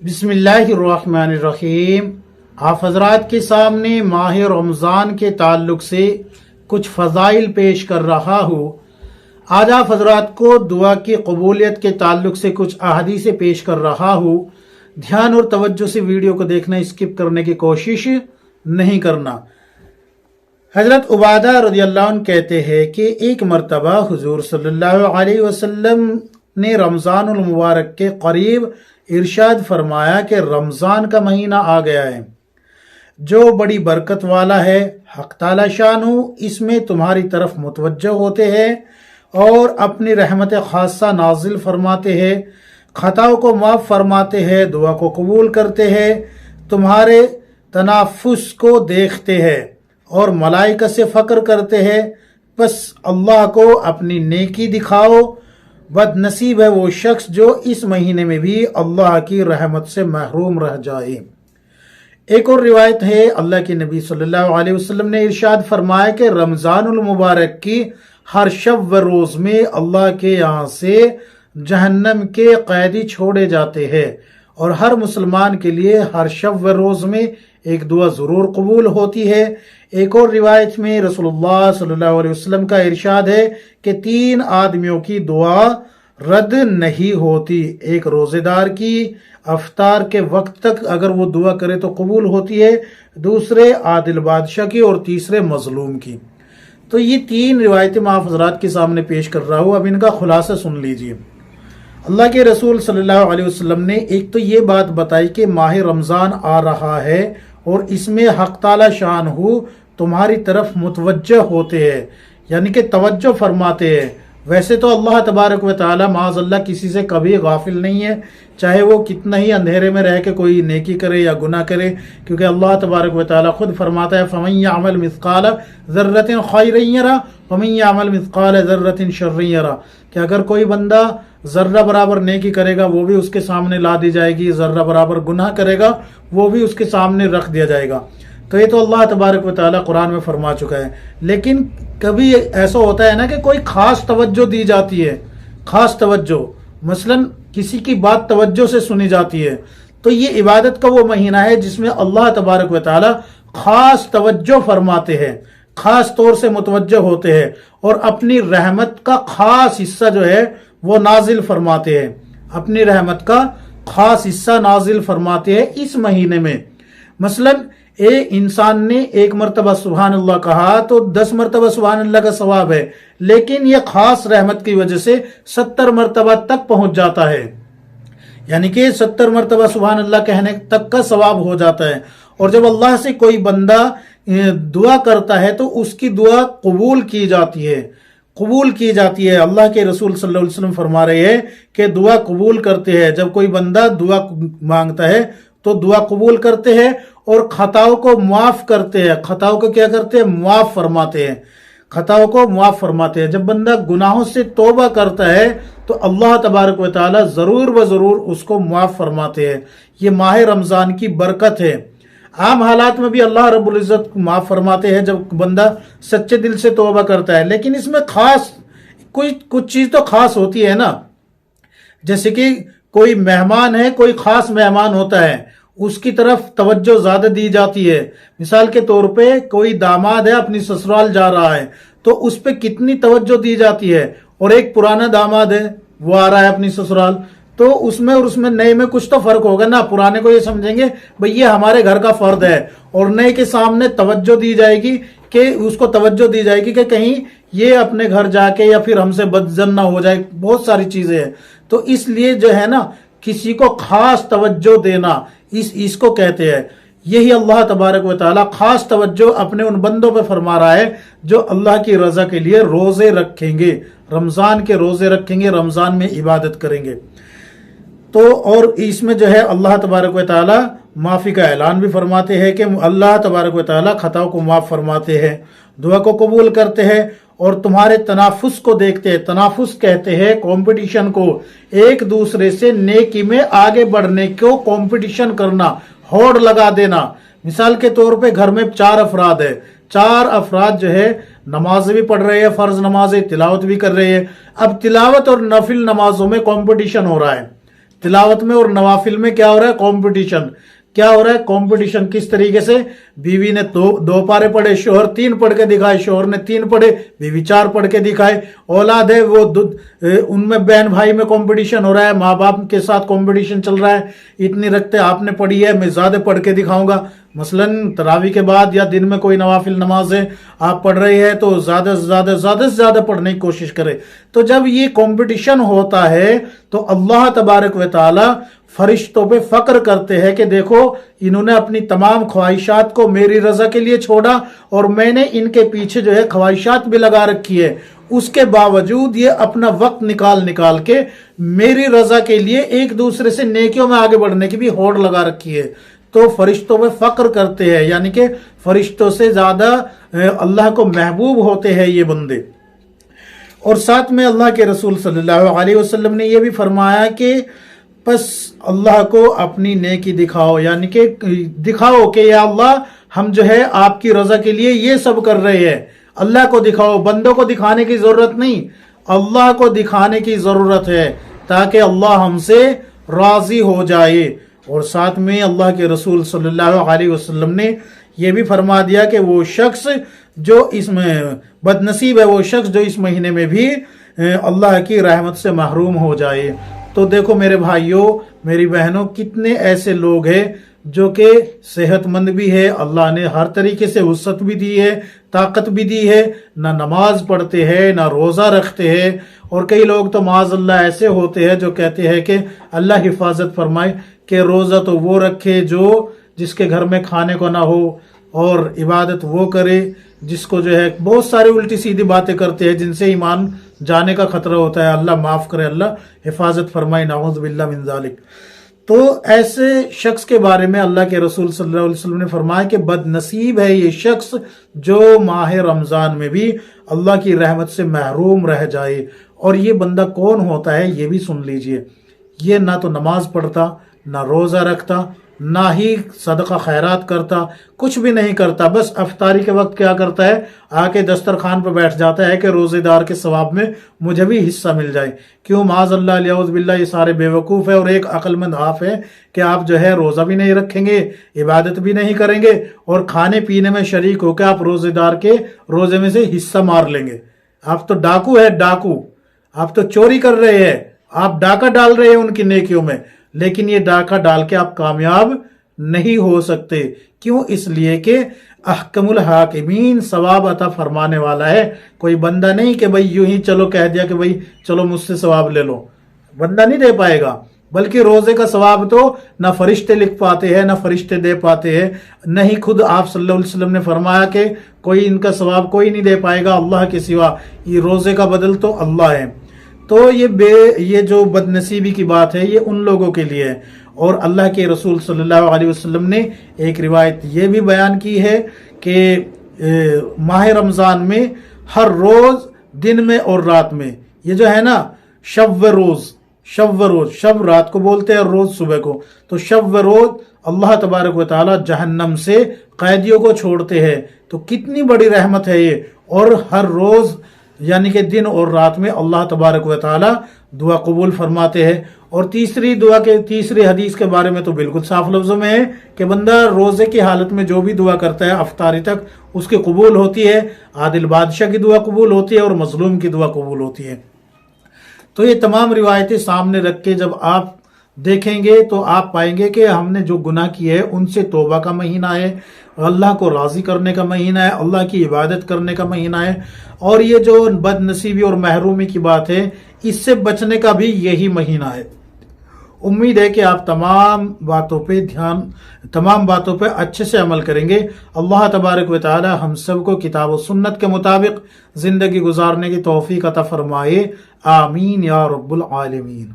बिस्मिल्लाहिर्रहमानिर्रहीम। आप हजरात के सामने माह रमज़ान के ताल्लुक से कुछ फ़ज़ाइल पेश कर रहा हूँ। आज आप हजरात को दुआ की कबूलियत के ताल्लुक से कुछ अहादीसें पेश कर रहा हूँ। ध्यान और तवज्जो से वीडियो को देखना, स्किप करने की कोशिश नहीं करना। हजरत उबादा रज़ियल्लाहु अन्हु कहते हैं कि एक मरतबा हुजूर सल्लल्लाहु अलैहि वसल्लम ने रमज़ानुल मुबारक के करीब इरशाद फरमाया कि रमज़ान का महीना आ गया है जो बड़ी बरकत वाला है। हक़ ताला शानहू इसमें तुम्हारी तरफ मुतवज्जह होते हैं और अपनी रहमत खासा नाजिल फरमाते हैं, खताओं को माफ़ फरमाते हैं, दुआ को कबूल करते हैं, तुम्हारे तनाफुस को देखते हैं और मलाइका से फ़क्र करते हैं। बस अल्लाह को अपनी नेकी दिखाओ। बदनसीब है वो शख्स जो इस महीने में भी अल्लाह की रहमत से महरूम रह जाए। एक और रिवायत है, अल्लाह के नबी सल्लल्लाहु अलैहि वसल्लम ने इरशाद फरमाया कि रमज़ानुल मुबारक की हर शब व रोज़ में अल्लाह के यहाँ से जहन्नम के कैदी छोड़े जाते हैं और हर मुसलमान के लिए हर शब व रोज़ में एक दुआ ज़रूर कबूल होती है। एक और रिवायत में रसूलुल्लाह सल्लल्लाहु अलैहि वसल्लम का इरशाद है कि 3 आदमियों की दुआ रद्द नहीं होती। एक रोज़ेदार की अफ्तार के वक्त तक अगर वो दुआ करे तो कबूल होती है, दूसरे आदिल बादशाह की और तीसरे मजलूम की। तो ये 3 रिवायतें मैं आप हज़रात के सामने पेश कर रहा हूँ। अब इनका खुलासा सुन लीजिए। अल्लाह के रसूल सल्लल्लाहु अलैहि वसल्लम ने एक तो ये बात बताई कि माह रमज़ान आ रहा है और इसमें हक़ ताला शानहू तुम्हारी तरफ मुतवज्जह होते हैं, यानी कि तवज्जो फरमाते हैं। वैसे तो अल्लाह तबारक व तआला माज़अल्लाह किसी से कभी गाफिल नहीं है, चाहे वो कितना ही अंधेरे में रह के कोई नेकी करे या गुनाह करे, क्योंकि अल्लाह तबारक व तआला खुद फरमाता है फमन यअमल मिस्काल ज़र्रतिन खैरन यरा वमन यअमल मिस्काल ज़र्रतिन शर्रन यरा, कि अगर कोई बंदा जर्रा बराबर नेकी करेगा वो भी उसके सामने ला दी जाएगी, जर्रा बराबर गुनाह करेगा वो भी उसके सामने रख दिया जाएगा। तो ये तो अल्लाह तबारक व तआला कुरान में फरमा चुका है। लेकिन कभी ऐसा होता है ना कि कोई खास तवज्जो दी जाती है, खास तवज्जो, मसलन किसी की बात तवज्जो से सुनी जाती है, तो ये इबादत का वो महीना है जिसमें अल्लाह तबारक व तआला खास तवज्जो फरमाते हैं, खास तौर से मुतवज्जह होते हैं और अपनी रहमत का खास हिस्सा जो है वो नाजिल फरमाते हैं, अपनी रहमत का खास हिस्सा नाजिल फरमाते हैं इस महीने में। मसलन एक इंसान ने 1 मरतबा सुभान अल्लाह कहा तो 10 मरतबा सुभान अल्लाह का सवाब है, लेकिन यह खास रहमत की वजह से 70 मरतबा तक पहुंच जाता है, यानी कि 70 मरतबा सुभान अल्लाह कहने तक का सवाब हो जाता है। और जब अल्लाह से कोई बंदा दुआ करता है तो उसकी दुआ कबूल की जाती है, कबूल की जाती है। अल्लाह के रसूल सल्लल्लाहु अलैहि वसल्लम फरमा रहे हैं कि दुआ कबूल करते हैं। जब कोई बंदा दुआ मांगता है तो दुआ कबूल करते हैं और खताओं को माफ करते हैं। खताओं को क्या करते हैं? माफ फरमाते हैं, खताओं को माफ फरमाते हैं। जब बंदा गुनाहों से तौबा करता है तो अल्लाह तबारक व तआला जरूर व जरूर उसको माफ फरमाते हैं। ये माह रमजान की बरकत है। आम हालात में भी अल्लाह रब्बुल इज्जत माफ फरमाते हैं जब बंदा सच्चे दिल से तौबा करता है, लेकिन इसमें खास कुछ चीज तो खास होती है ना। जैसे कि कोई मेहमान है, कोई खास मेहमान होता है, उसकी तरफ तवज्जो ज्यादा दी जाती है। मिसाल के तौर पे कोई दामाद है अपनी ससुराल जा रहा है तो उस पे कितनी तवज्जो दी जाती है, और एक पुराना दामाद है वो आ रहा है अपनी ससुराल, तो उसमें और उसमें नए में कुछ तो फर्क होगा ना। पुराने को ये समझेंगे भाई ये हमारे घर का फर्द है, और नए के सामने तवज्जो दी जाएगी कि उसको तवज्जो दी जाएगी कि कहीं ये अपने घर जाके या फिर हमसे बदजन ना हो जाए। बहुत सारी चीजें हैं, तो इसलिए जो है ना किसी को खास तवज्जो देना इसको कहते हैं। यही अल्लाह तबारक व तआला खास तवज्जो अपने उन बंदों पे फरमा रहा है जो अल्लाह की रजा के लिए रोजे रखेंगे, रमजान के रोजे रखेंगे, रमजान में इबादत करेंगे। तो और इसमें जो है अल्लाह तबारक व तआला माफ़ी का ऐलान भी फरमाते हैं कि अल्लाह तबारक व तआला खताओं को माफ़ फरमाते हैं, दुआ को कबूल करते हैं और तुम्हारे तनाफुस को देखते हैं। तनाफुस कहते हैं कंपटीशन को, एक दूसरे से नेकी में आगे बढ़ने को कंपटीशन करना, होड़ लगा देना। मिसाल के तौर पे घर में 4 अफराद है, 4 अफराद जो है नमाज भी पढ़ रहे हैं, फर्ज नमाज तिलावत भी कर रहे हैं। अब तिलावत और नफिल नमाजों में कंपटीशन हो रहा है, तिलावत में और नवाफिल में क्या हो रहा है, कंपटीशन। क्या हो रहा है, कंपटीशन। किस तरीके से, बीवी ने दो पारे पढ़े, शोहर 3 पढ़ के दिखाए, शोहर ने 3 पढ़े, बीवी 4 पढ़ के दिखाए। औलाद है वो उनमें बहन भाई में कंपटीशन हो रहा है, माँ बाप के साथ कंपटीशन चल रहा है, इतनी रखते आपने पढ़ी है, मैं ज्यादा पढ़ के दिखाऊंगा। मसलन तरावी के बाद या दिन में कोई नवाफिल नमाज है आप पढ़ रहे हैं तो ज्यादा से ज्यादा पढ़ने की कोशिश करें। तो जब ये कंपटीशन होता है तो अल्लाह तबारक व तआला फरिश्तों पे फक्र करते हैं कि देखो इन्होंने अपनी तमाम ख्वाहिशात को मेरी रजा के लिए छोड़ा और मैंने इनके पीछे जो है ख्वाहिशात भी लगा रखी है, उसके बावजूद ये अपना वक्त निकाल के मेरी रजा के लिए एक दूसरे से नेकियों में आगे बढ़ने की भी होड़ लगा रखी है। तो फरिश्तों में फक्र करते हैं, यानी कि फरिश्तों से ज्यादा अल्लाह को महबूब होते हैं ये बंदे। और साथ में अल्लाह के रसूल सल्लल्लाहु अलैहि वसल्लम ने यह भी फरमाया कि बस अल्लाह को अपनी नेकी दिखाओ, यानी कि दिखाओ कि या अल्लाह हम जो है आपकी रजा के लिए ये सब कर रहे हैं। अल्लाह को दिखाओ, बंदों को दिखाने की जरूरत नहीं, अल्लाह को दिखाने की जरूरत है ताकि अल्लाह हमसे राजी हो जाए। और साथ में अल्लाह के रसूल सल्लल्लाहु अलैहि वसल्लम ने यह भी फरमा दिया कि वो शख्स जो इसमें बदनसीब है, वो शख्स जो इस महीने में भी अल्लाह की रहमत से महरूम हो जाए। तो देखो मेरे भाइयों मेरी बहनों, कितने ऐसे लोग हैं जो कि सेहतमंद भी है, अल्लाह ने हर तरीके से वुसअत भी दी है, ताकत भी दी है, ना नमाज पढ़ते हैं ना रोज़ा रखते हैं। और कई लोग तो माज़अल्लाह ऐसे होते हैं जो कहते हैं कि अल्लाह हिफाजत फरमाए कि रोज़ा तो वो रखे जो जिसके घर में खाने को ना हो, और इबादत वो करे जिसको जो है बहुत सारी उल्टी सीधी बातें करते हैं जिनसे ईमान जाने का खतरा होता है। अल्लाह माफ़ करे, अल्लाह हिफाजत फरमाए, नाऊज़ु बिल्लाह मिन ज़ालिक। तो ऐसे शख्स के बारे में अल्लाह के रसूल सल्लल्लाहु अलैहि वसल्लम ने फरमाया कि बदनसीब है ये शख्स जो माह रमज़ान में भी अल्लाह की रहमत से महरूम रह जाए। और ये बंदा कौन होता है ये भी सुन लीजिए। ये ना तो नमाज पढ़ता, ना रोज़ा रखता, ना ही सदका खैरात करता, कुछ भी नहीं करता, बस अफ्तारी के वक्त क्या करता है, आके दस्तरखान पर बैठ जाता है कि रोजेदार के सवाब में मुझे भी हिस्सा मिल जाए। क्यों, माज़अल्लाह लियाउज़ बिल्लाह, ये सारे बेवकूफ़ है। और एक अक्लमंद आप है कि आप जो है रोज़ा भी नहीं रखेंगे, इबादत भी नहीं करेंगे और खाने पीने में शरीक होकर आप रोजेदार के रोजे में से हिस्सा मार लेंगे। आप तो डाकू है, डाकू, आप तो चोरी कर रहे हैं, आप डाका डाल रहे हैं उनकी नेकियों में, लेकिन ये डाका डाल के आप कामयाब नहीं हो सकते। क्यों, इसलिए कि अहकमुल हाकिमीन सवाब अता फरमाने वाला है। कोई बंदा नहीं कि भाई यूं ही चलो कह दिया कि भाई चलो मुझसे सवाब ले लो, बंदा नहीं दे पाएगा। बल्कि रोजे का सवाब तो ना फरिश्ते लिख पाते हैं ना फरिश्ते दे पाते हैं, नहीं खुद आप सल्लल्लाहु अलैहि वसल्लम ने फरमाया कि कोई इनका सवाब कोई नहीं दे पाएगा अल्लाह के सिवा, ये रोजे का बदल तो अल्लाह है। तो ये जो बदनसीबी की बात है ये उन लोगों के लिए है। और अल्लाह के रसूल सल्लल्लाहु अलैहि वसल्लम ने एक रिवायत ये भी बयान की है कि माह रमज़ान में हर रोज़ दिन में और रात में, ये जो है ना शब व रोज़, शब रात को बोलते हैं और रोज़ सुबह को, तो शब व रोज़ अल्लाह तबारक व तआला जहन्नम से कैदियों को छोड़ते हैं। तो कितनी बड़ी रहमत है ये। और हर रोज़ यानी कि दिन और रात में अल्लाह तबारक व तआला दुआ कबूल फरमाते हैं। और तीसरी हदीस के बारे में तो बिल्कुल साफ लफ्ज़ों में है कि बंदा रोज़े की हालत में जो भी दुआ करता है अफ्तारी तक उसकी कबूल होती है, आदिल बादशाह की दुआ कबूल होती है और मजलूम की दुआ कबूल होती है। तो ये तमाम रिवायतें सामने रख के जब आप देखेंगे तो आप पाएंगे कि हमने जो गुनाह किए हैं उनसे तौबा का महीना है, अल्लाह को राज़ी करने का महीना है, अल्लाह की इबादत करने का महीना है। और ये जो बदनसीबी और महरूमी की बात है इससे बचने का भी यही महीना है। उम्मीद है कि आप तमाम बातों पे अच्छे से अमल करेंगे। अल्लाह तबारक व तआला हम सबको किताब और सुन्नत के मुताबिक जिंदगी गुजारने की तौफीक अता फरमाए। आमीन या रब्बुल आलमीन।